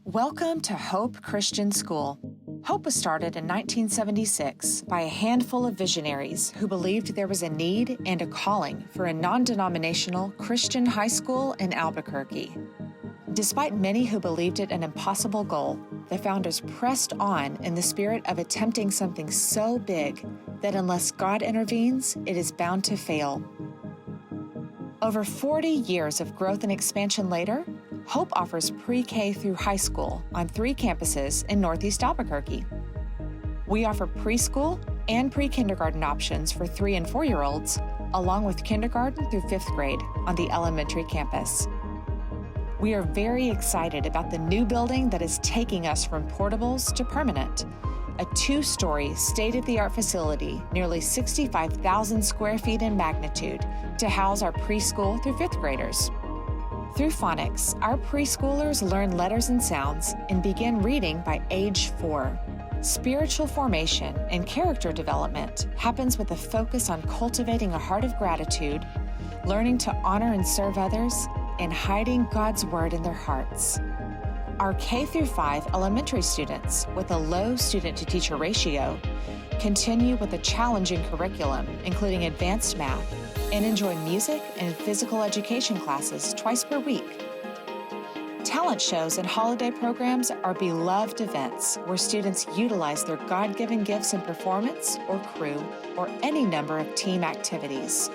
Welcome to HOPE Christian School. HOPE was started in 1976 by a handful of visionaries who believed there was a need and a calling for a non-denominational Christian high school in Albuquerque. Despite many who believed it an impossible goal, the founders pressed on in the spirit of attempting something so big that unless God intervenes, it is bound to fail. Over 40 years of growth and expansion later, HOPE offers pre-K through high school on 3 campuses in Northeast Albuquerque. We offer preschool and pre-kindergarten options for 3- and 4-year-olds, along with kindergarten through 5th grade on the elementary campus. We are very excited about the new building that is taking us from portables to permanent, a 2-story state-of-the-art facility, nearly 65,000 square feet in magnitude, to house our preschool through 5th graders. Through phonics, our preschoolers learn letters and sounds and begin reading by age 4. Spiritual formation and character development happens with a focus on cultivating a heart of gratitude, learning to honor and serve others, and hiding God's Word in their hearts. Our K-5 elementary students, with a low student-to-teacher ratio, continue with a challenging curriculum, including advanced math, and enjoy music and physical education classes twice per week. Talent shows and holiday programs are beloved events where students utilize their God-given gifts in performance or crew or any number of team activities.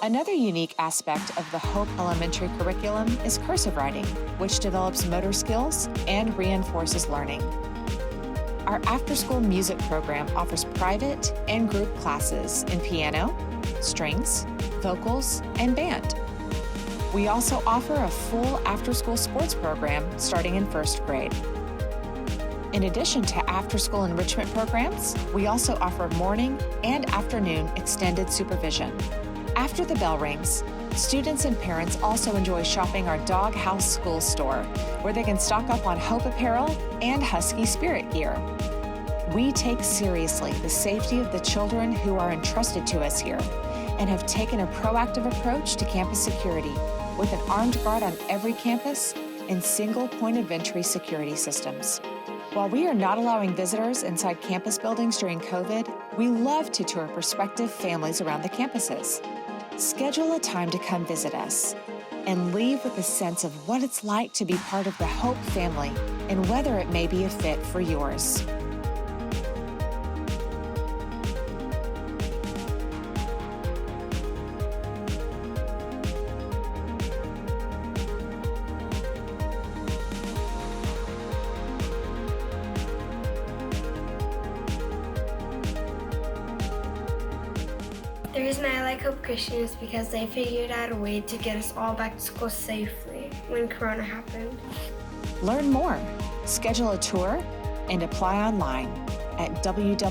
Another unique aspect of the HOPE Elementary curriculum is cursive writing, which develops motor skills and reinforces learning. Our after-school music program offers private and group classes in piano, strings, vocals, and band. We also offer a full after-school sports program starting in 1st grade. In addition to after-school enrichment programs, we also offer morning and afternoon extended supervision. After the bell rings, students and parents also enjoy shopping our Doghouse School store, where they can stock up on HOPE apparel and Husky Spirit gear. We take seriously the safety of the children who are entrusted to us here and have taken a proactive approach to campus security with an armed guard on every campus and single point of entry security systems. While we are not allowing visitors inside campus buildings during COVID, we love to tour prospective families around the campuses. Schedule a time to come visit us and leave with a sense of what it's like to be part of the HOPE family and whether it may be a fit for yours. The reason I like HOPE Christian is because they figured out a way to get us all back to school safely when Corona happened. Learn more, schedule a tour, and apply online at www.hcsnm.org.